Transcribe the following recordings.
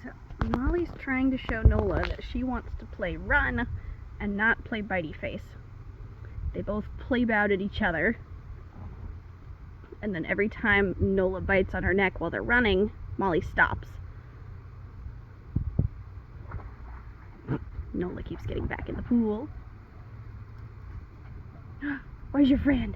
So Molly's trying to show Nola that she wants to play run and not play bitey face. They both play bout at each other. And then every time Nola bites on her neck while they're running, Molly stops. Nola keeps getting back in the pool. Where's your friend?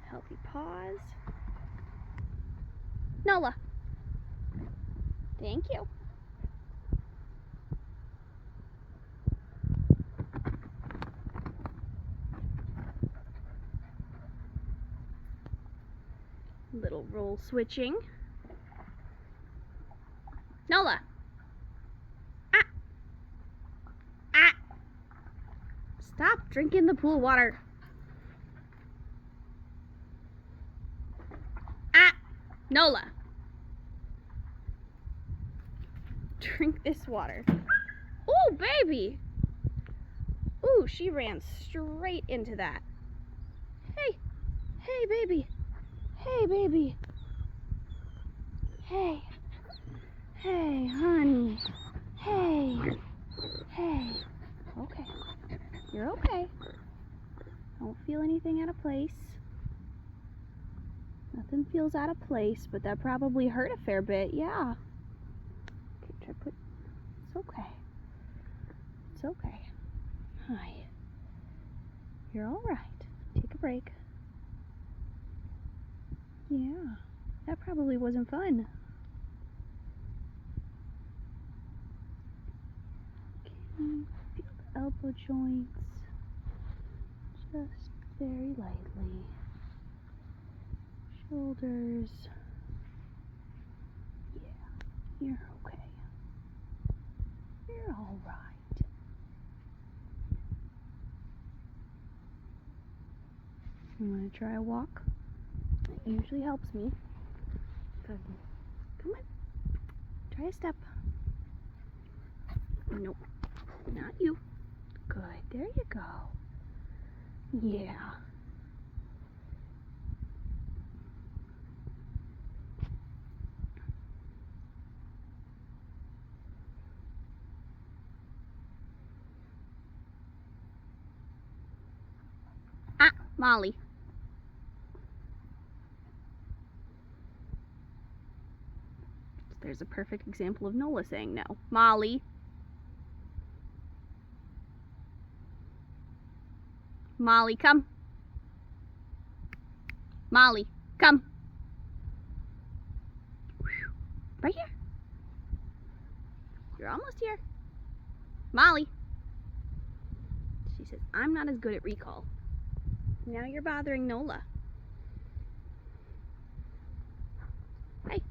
Healthy pause. Nola. Thank you. Little roll switching. Nola. Ah. Ah. Stop drinking the pool water. Ah. Nola. Drink this water. Oh, baby. Ooh, she ran straight into that. Hey. Hey, baby. Hey, baby. Hey. Hey, honey. Hey. Hey. Okay. You're okay. Don't feel anything out of place. Nothing feels out of place, but that probably hurt a fair bit, yeah. Okay, try put. It's okay. It's okay. Hi. You're alright. Take a break. Yeah, that probably wasn't fun. Okay, feel the elbow joints. Just very lightly. Shoulders. Yeah, you're okay. You're alright. I'm gonna try a walk. It usually helps me. Good. Come on. Try a step. Nope. Not you. Good. There you go. Yeah. Ah, Molly. There's a perfect example of Nola saying no. Molly. Molly, come. Molly, come. Right here. You're almost here. Molly. She says, I'm not as good at recall. Now you're bothering Nola. Hey.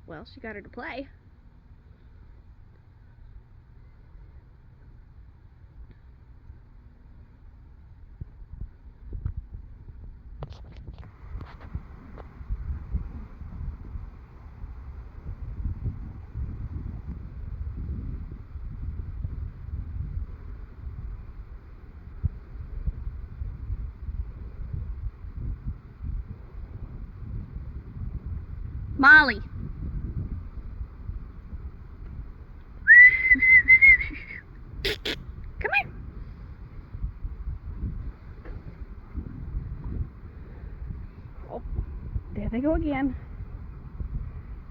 Well, she got her to play. Molly. Come here. Oh, there they go again.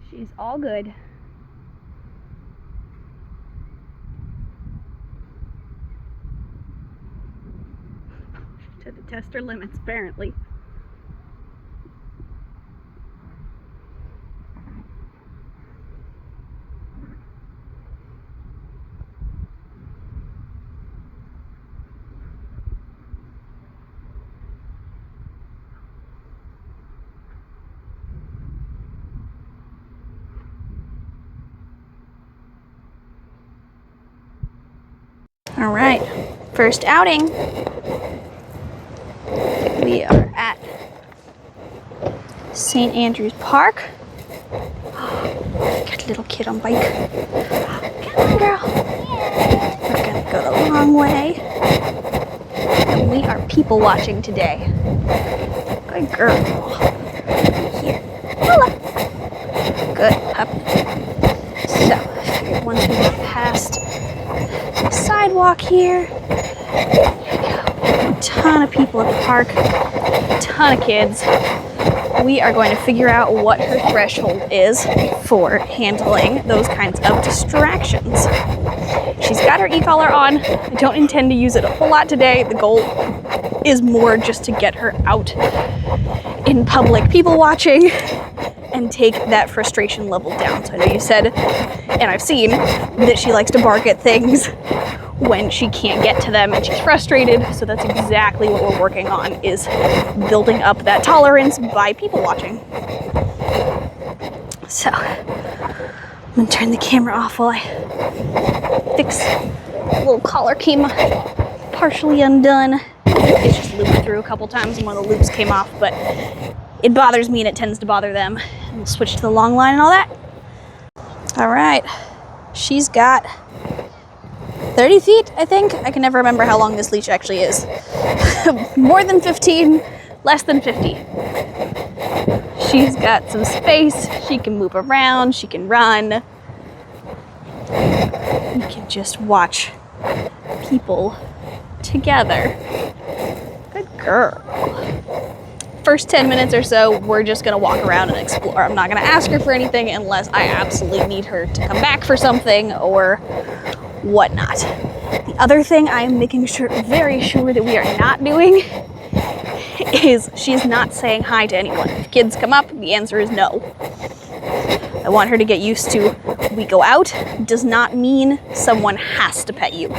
She's all good. She had to test her limits, apparently. All right, first outing. We are at St. Andrew's Park. Catch Good little kid on bike. Come on, girl. We're gonna go the long way. And we are people watching today. Good girl. Here. Nola. Good puppy. So, I figured once we get past the sidewalk here, a ton of people at the park, a ton of kids. We are going to figure out what her threshold is for handling those kinds of distractions. She's got her e-collar on. I don't intend to use it a whole lot today. The goal is more just to get her out in public people watching and take that frustration level down. So I know you said, and I've seen, that she likes to bark at things when she can't get to them and she's frustrated. So that's exactly what we're working on, is building up that tolerance by people watching. So I'm gonna turn the camera off while I fix the little collar came partially undone. It's just looped through a couple times and one of the loops came off, but it bothers me and it tends to bother them. And we'll switch to the long line and all that. All right, she's got 30 feet, I think. I can never remember how long this leash actually is. More than 15, less than 50. She's got some space. She can move around, she can run. You can just watch people together. Good girl. First 10 minutes or so, we're just gonna walk around and explore. I'm not gonna ask her for anything unless I absolutely need her to come back for something or whatnot. The other thing I am making sure, very sure that we are not doing is she's not saying hi to anyone. If kids come up, the answer is no. I want her to get used to, we go out does not mean someone has to pet you.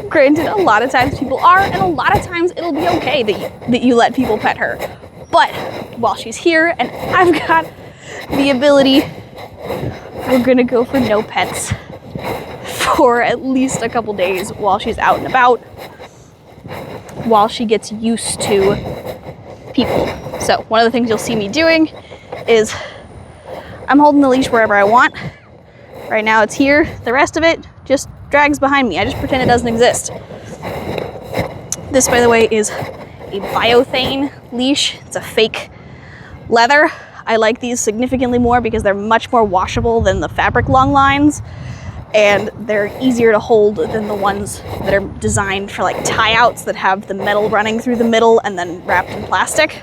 Granted, a lot of times people are, and a lot of times it'll be okay that you let people pet her. But while she's here and I've got the ability, we're gonna go for no pets for at least a couple days while she's out and about, while she gets used to people. So one of the things you'll see me doing is I'm holding the leash wherever I want. Right now it's here. The rest of it just drags behind me. I just pretend it doesn't exist. This, by the way, is a biothane leash. It's a fake leather. I like these significantly more because they're much more washable than the fabric long lines, and they're easier to hold than the ones that are designed for like tie-outs that have the metal running through the middle and then wrapped in plastic.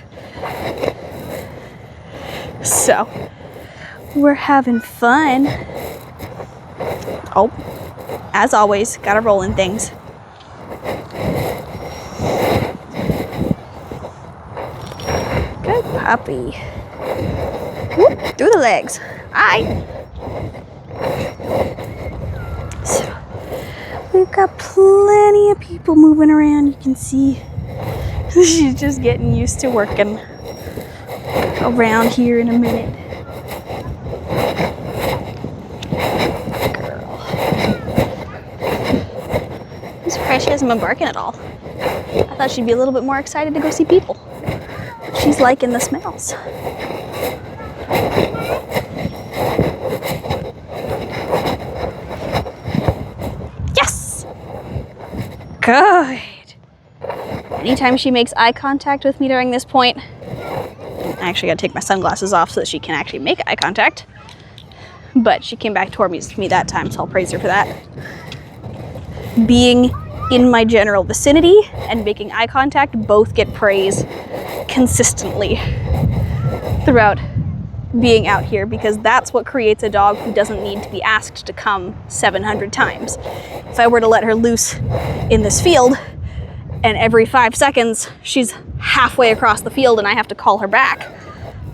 So we're having fun. Oh, as always, gotta roll in things. Good puppy. Whoop, through the legs. Aye. So, we've got plenty of people moving around. You can see she's just getting used to working around here in a minute. Girl. I'm surprised she hasn't been barking at all. I thought she'd be a little bit more excited to go see people. But she's liking the smells. Yes! Good. Anytime she makes eye contact with me during this point, I actually gotta take my sunglasses off so that she can actually make eye contact. But she came back toward me that time, so I'll praise her for that. Being in my general vicinity and making eye contact both get praise consistently throughout being out here, because that's what creates a dog who doesn't need to be asked to come 700 times. If I were to let her loose in this field and every 5 seconds she's halfway across the field and I have to call her back,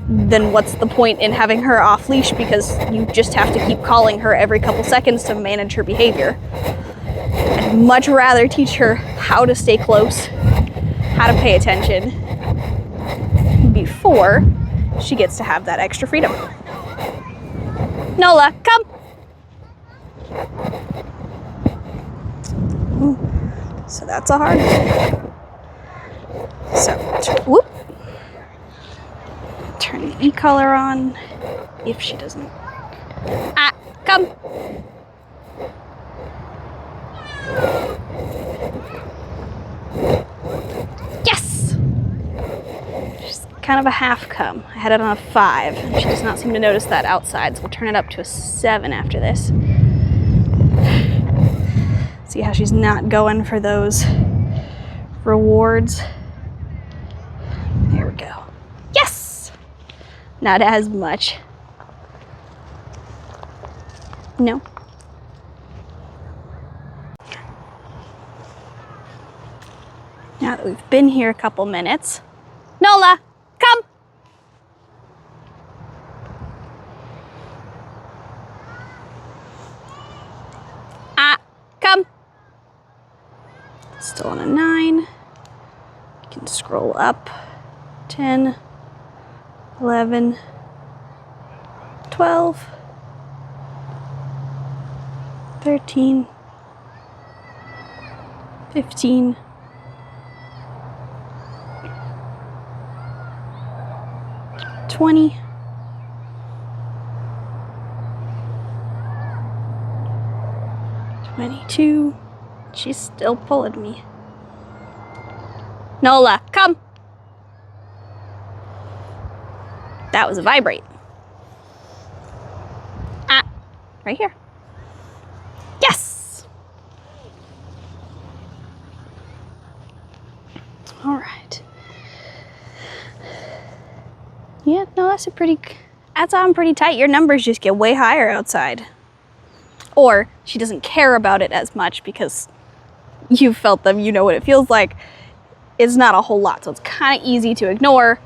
then what's the point in having her off leash, because you just have to keep calling her every couple seconds to manage her behavior. I'd much rather teach her how to stay close, how to pay attention before she gets to have that extra freedom. Nola, come! So that's a hard one. So, whoop. turn the e-collar on if she doesn't. Ah, come. Yes! She's kind of a half come. I had it on a 5, and she does not seem to notice that outside, so we'll turn it up to a 7 after this. See how she's not going for those rewards? There we go. Yes! Not as much. No. Now that we've been here a couple minutes, Nola, come! Ah, come! Still on a 9. You can scroll up. 10, 11, 12, 13, 15, 20, 22. She's still pulling me. Nola, come! That was a vibrate. Ah, right here. Yes! All right. Yeah, no, that's on pretty tight. Your numbers just get way higher outside. Or she doesn't care about it as much because you've felt them, you know what it feels like. It's not a whole lot, so it's kind of easy to ignore.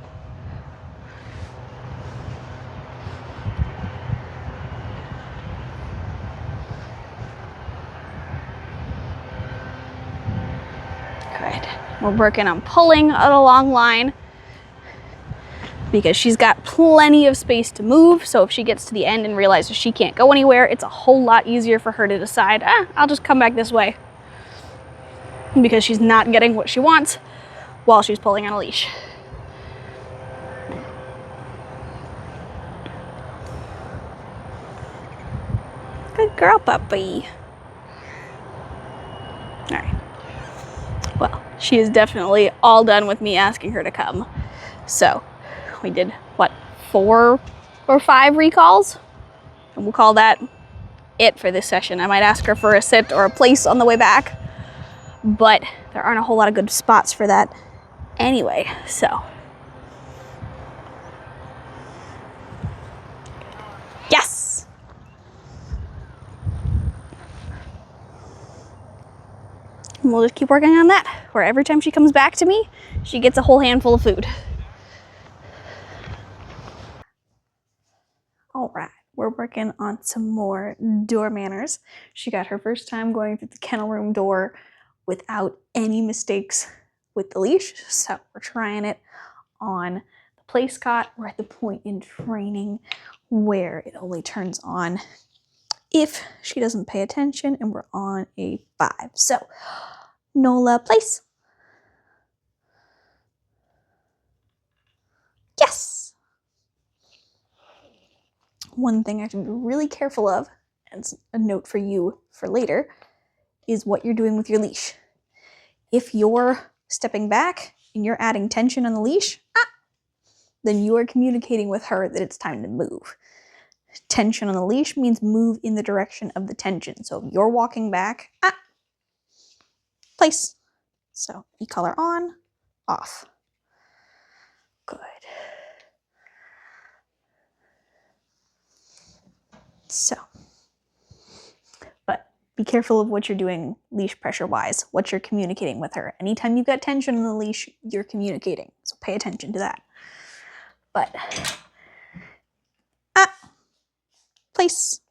Good. We're working on pulling a long line because she's got plenty of space to move, so if she gets to the end and realizes she can't go anywhere, it's a whole lot easier for her to decide, I'll just come back this way, because she's not getting what she wants while she's pulling on a leash. Good girl, puppy. All right. Well, she is definitely all done with me asking her to come. So we did, what, 4 or 5 recalls? And we'll call that it for this session. I might ask her for a sit or a place on the way back, but there aren't a whole lot of good spots for that anyway, so. Yes! And we'll just keep working on that, where every time she comes back to me, she gets a whole handful of food. All right, we're working on some more door manners. She got her first time going through the kennel room door without any mistakes with the leash, so we're trying it on the place cot. We're at the point in training where it only turns on if she doesn't pay attention, and we're on a 5. So, Nola, place. Yes! One thing I should be really careful of, and it's a note for you for later, is what you're doing with your leash. If you're stepping back and you're adding tension on the leash, then you are communicating with her that it's time to move. Tension on the leash means move in the direction of the tension. So if you're walking back, place. So e-collar on, off. Good. So, but be careful of what you're doing leash pressure wise, what you're communicating with her. Anytime you've got tension on the leash, you're communicating. So pay attention to that. But, place.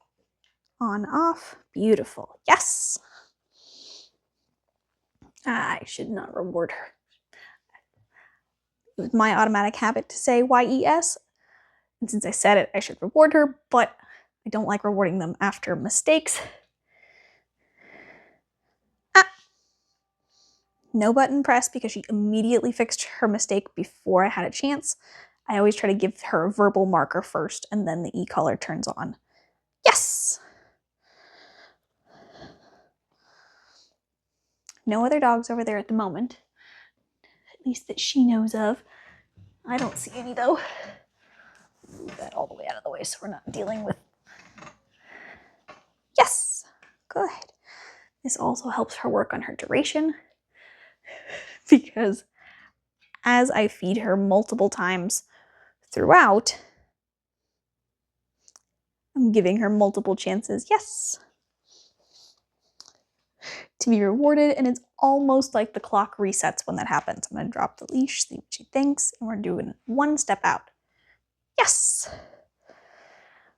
On, off. Beautiful. Yes. I should not reward her. It was my automatic habit to say YES. And since I said it, I should reward her, but I don't like rewarding them after mistakes. No button press because she immediately fixed her mistake before I had a chance. I always try to give her a verbal marker first, and then the e-collar turns on. Yes! No other dogs over there at the moment, at least that she knows of. I don't see any though. Move that all the way out of the way so we're not dealing with. Yes! Good. This also helps her work on her duration because as I feed her multiple times throughout, I'm giving her multiple chances, yes, to be rewarded, and it's almost like the clock resets when that happens. I'm going to drop the leash, see what she thinks, and we're doing one step out. Yes!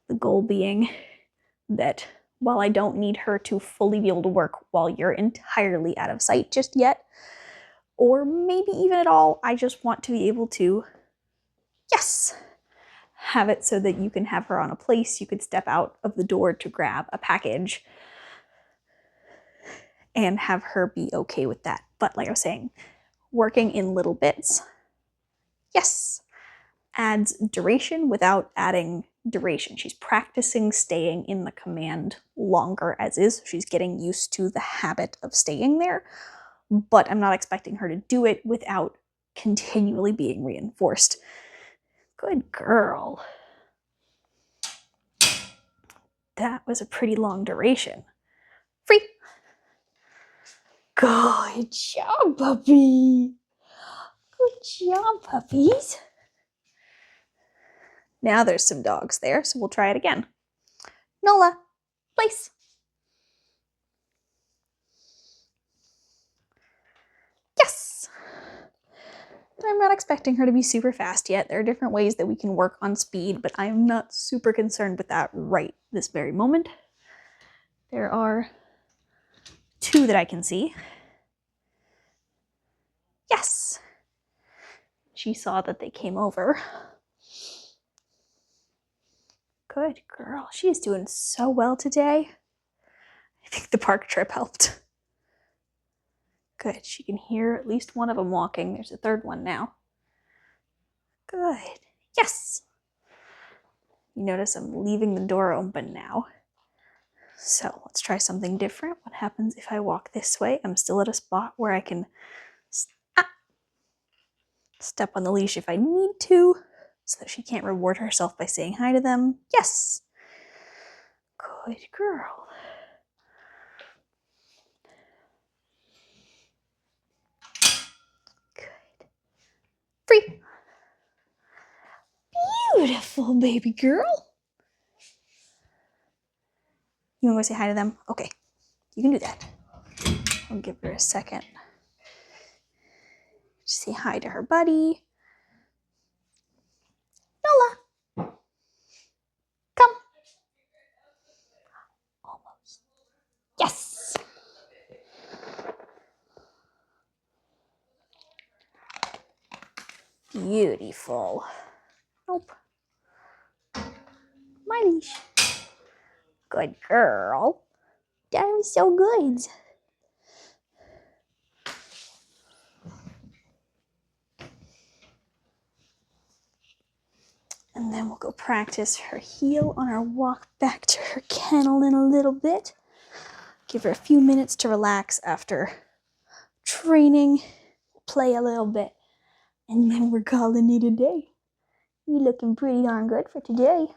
The goal being that while I don't need her to fully be able to work while you're entirely out of sight just yet, or maybe even at all, I just want to be able to, yes, have it so that you can have her on a place. You could step out of the door to grab a package and have her be okay with that. But like I was saying, working in little bits, yes, adds duration without adding duration. She's practicing staying in the command longer as is. She's getting used to the habit of staying there, but I'm not expecting her to do it without continually being reinforced. Good girl. That was a pretty long duration. Free. Good job, puppy. Good job, puppies. Now there's some dogs there, so we'll try it again. Nola, place. Yes. I'm not expecting her to be super fast yet. There are different ways that we can work on speed, but I'm not super concerned with that right this very moment. There are 2 that I can see. Yes. She saw that they came over. Good girl. She is doing so well today. I think the park trip helped. Good. She can hear at least one of them walking. There's a 3rd one now. Good. Yes. You notice I'm leaving the door open now. So let's try something different. What happens if I walk this way? I'm still at a spot where I can step on the leash if I need to, so that she can't reward herself by saying hi to them. Yes. Good girl. Good. Free. Beautiful baby girl. You want to go say hi to them? Okay, you can do that. I'll give her a second. Just say hi to her buddy. Nola. Come. Almost. Yes. Beautiful. Nope. My leash. Good girl. That was so good. And then we'll go practice her heel on our walk back to her kennel in a little bit. Give her a few minutes to relax after training, play a little bit, and then we're calling it a day. You looking pretty darn good for today.